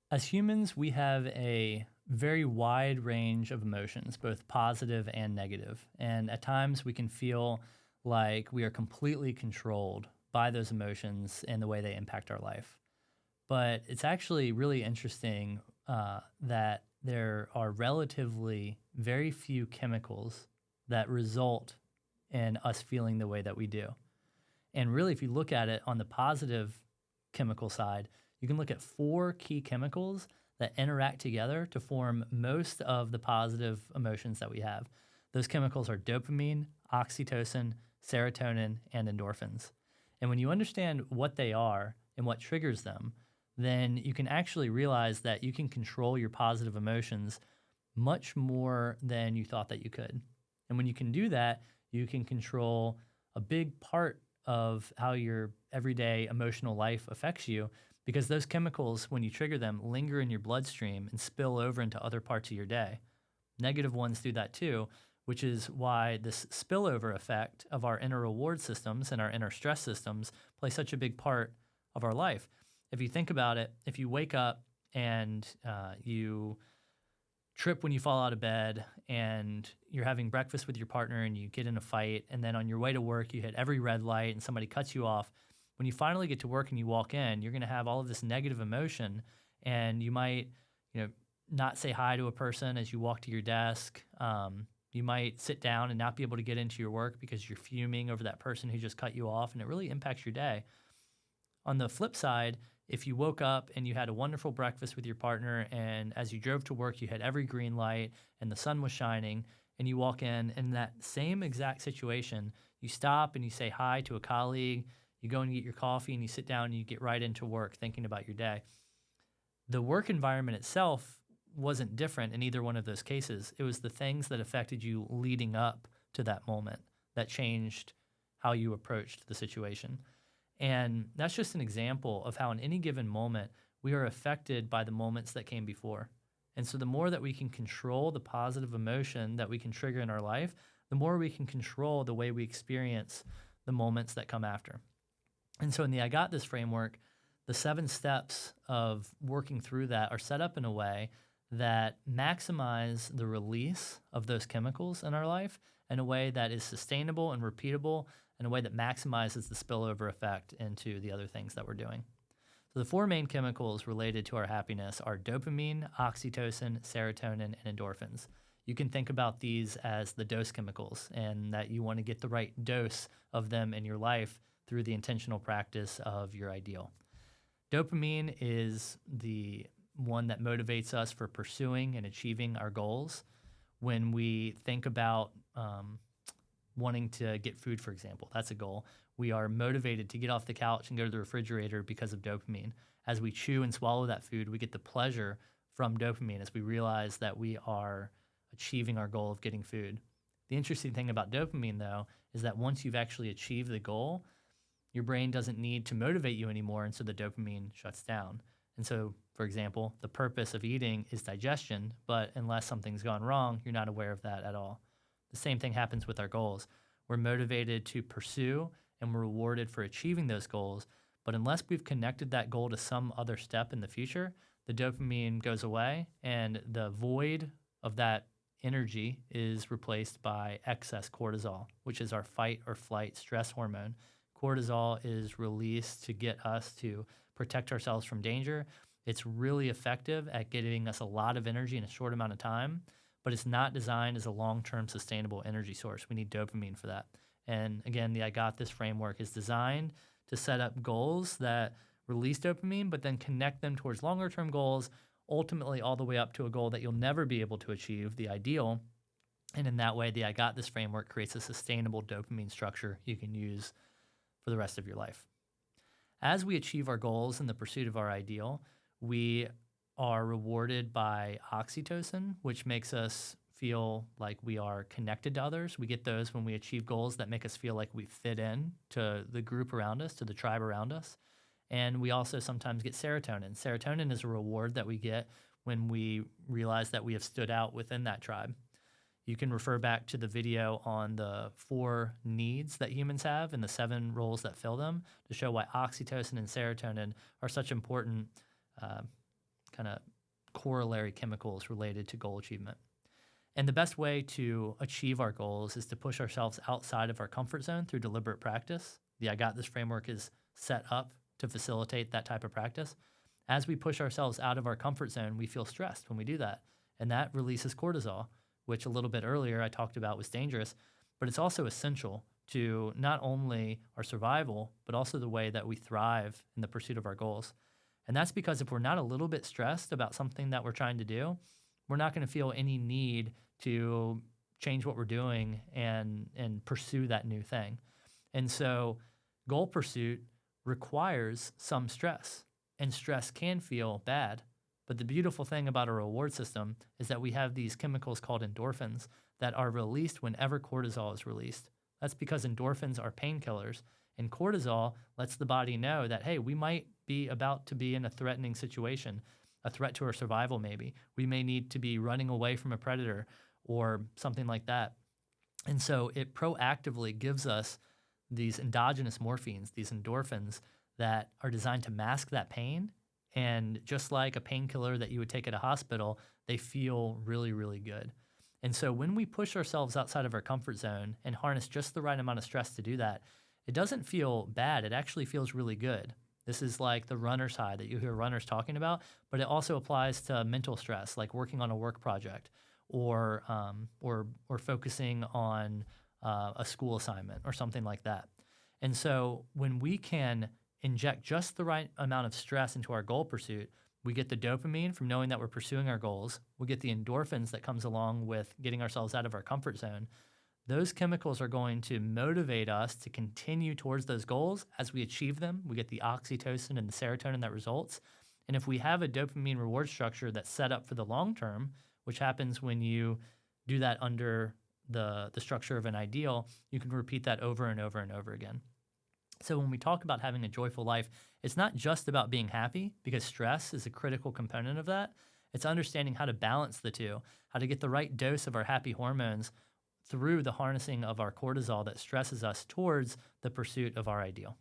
As humans, we have a very wide range of emotions, both positive and negative. And at times we can feel like we are completely controlled by those emotions and the way they impact our life. But it's actually really interesting that there are relatively very few chemicals that result in us feeling the way that we do. And really, if you look at it on the positive chemical side, you can look at four key chemicals that interact together to form most of the positive emotions that we have. Those chemicals are dopamine, oxytocin, serotonin, and endorphins. And when you understand what they are and what triggers them, then you can actually realize that you can control your positive emotions much more than you thought that you could. And when you can do that, you can control a big part of how your everyday emotional life affects you because those chemicals, when you trigger them, linger in your bloodstream and spill over into other parts of your day. Negative ones do that too, which is why this spillover effect of our inner reward systems and our inner stress systems play such a big part of our life. If you think about it, if you wake up and you trip when you fall out of bed and you're having breakfast with your partner and you get in a fight and then on your way to work you hit every red light and somebody cuts you off, when you finally get to work and you walk in, you're going to have all of this negative emotion and you might, you know, not say hi to a person as you walk to your desk. You might sit down and not be able to get into your work because you're fuming over that person who just cut you off, and it really impacts your day. On the flip side, if you woke up and you had a wonderful breakfast with your partner, and as you drove to work, you had every green light and the sun was shining, and you walk in that same exact situation, you stop and you say hi to a colleague, you go and get your coffee, and you sit down and you get right into work thinking about your day. The work environment itself wasn't different in either one of those cases. It was the things that affected you leading up to that moment that changed how you approached the situation. And that's just an example of how, in any given moment, we are affected by the moments that came before. And so, the more that we can control the positive emotion that we can trigger in our life, the more we can control the way we experience the moments that come after. And so, in the I Got This framework, the 7 steps of working through that are set up in a way that maximize the release of those chemicals in our life in a way that is sustainable and repeatable, in a way that maximizes the spillover effect into the other things that we're doing. So the 4 main chemicals related to our happiness are dopamine, oxytocin, serotonin, and endorphins. You can think about these as the dose chemicals and that you want to get the right dose of them in your life through the intentional practice of your ideal. Dopamine is the one that motivates us for pursuing and achieving our goals. When we think about wanting to get food, for example, that's a goal. We are motivated to get off the couch and go to the refrigerator because of dopamine. As we chew and swallow that food, we get the pleasure from dopamine as we realize that we are achieving our goal of getting food. The interesting thing about dopamine, though, is that once you've actually achieved the goal, your brain doesn't need to motivate you anymore, and so the dopamine shuts down. And so, for example, the purpose of eating is digestion, but unless something's gone wrong, you're not aware of that at all. The same thing happens with our goals. We're motivated to pursue and we're rewarded for achieving those goals, but unless we've connected that goal to some other step in the future, the dopamine goes away and the void of that energy is replaced by excess cortisol, which is our fight or flight stress hormone. Cortisol is released to get us to protect ourselves from danger. It's really effective at giving us a lot of energy in a short amount of time, but it's not designed as a long-term sustainable energy source. We need dopamine for that. And again, the I Got This framework is designed to set up goals that release dopamine, but then connect them towards longer-term goals, ultimately all the way up to a goal that you'll never be able to achieve, the ideal. And in that way, the I Got This framework creates a sustainable dopamine structure you can use for the rest of your life. As we achieve our goals in the pursuit of our ideal, we are rewarded by oxytocin, which makes us feel like we are connected to others. We get those when we achieve goals that make us feel like we fit in to the group around us, to the tribe around us. And we also sometimes get serotonin. Serotonin is a reward that we get when we realize that we have stood out within that tribe. You can refer back to the video on the 4 needs that humans have and the 7 roles that fill them to show why oxytocin and serotonin are such important kind of corollary chemicals related to goal achievement. And the best way to achieve our goals is to push ourselves outside of our comfort zone through deliberate practice. The I Got This framework is set up to facilitate that type of practice. As we push ourselves out of our comfort zone, we feel stressed when we do that. And that releases cortisol, which a little bit earlier I talked about was dangerous, but it's also essential to not only our survival, but also the way that we thrive in the pursuit of our goals. And that's because if we're not a little bit stressed about something that we're trying to do, we're not going to feel any need to change what we're doing and pursue that new thing. And so goal pursuit requires some stress, and stress can feel bad. But the beautiful thing about a reward system is that we have these chemicals called endorphins that are released whenever cortisol is released. That's because endorphins are painkillers, and cortisol lets the body know that, hey, we might be about to be in a threatening situation, a threat to our survival maybe. We may need to be running away from a predator or something like that. And so it proactively gives us these endogenous morphines, these endorphins that are designed to mask that pain. And just like a painkiller that you would take at a hospital, they feel really, really good. And so when we push ourselves outside of our comfort zone and harness just the right amount of stress to do that, it doesn't feel bad. It actually feels really good. This is like the runner's high that you hear runners talking about, but it also applies to mental stress, like working on a work project or focusing on a school assignment or something like that. And so when we can inject just the right amount of stress into our goal pursuit, we get the dopamine from knowing that we're pursuing our goals. We get the endorphins that comes along with getting ourselves out of our comfort zone. Those chemicals are going to motivate us to continue towards those goals. As we achieve them, we get the oxytocin and the serotonin that results. And if we have a dopamine reward structure that's set up for the long term, which happens when you do that under the structure of an ideal, you can repeat that over and over and over again. So when we talk about having a joyful life, it's not just about being happy, because stress is a critical component of that. It's understanding how to balance the two, how to get the right dose of our happy hormones through the harnessing of our cortisol that stresses us towards the pursuit of our ideal.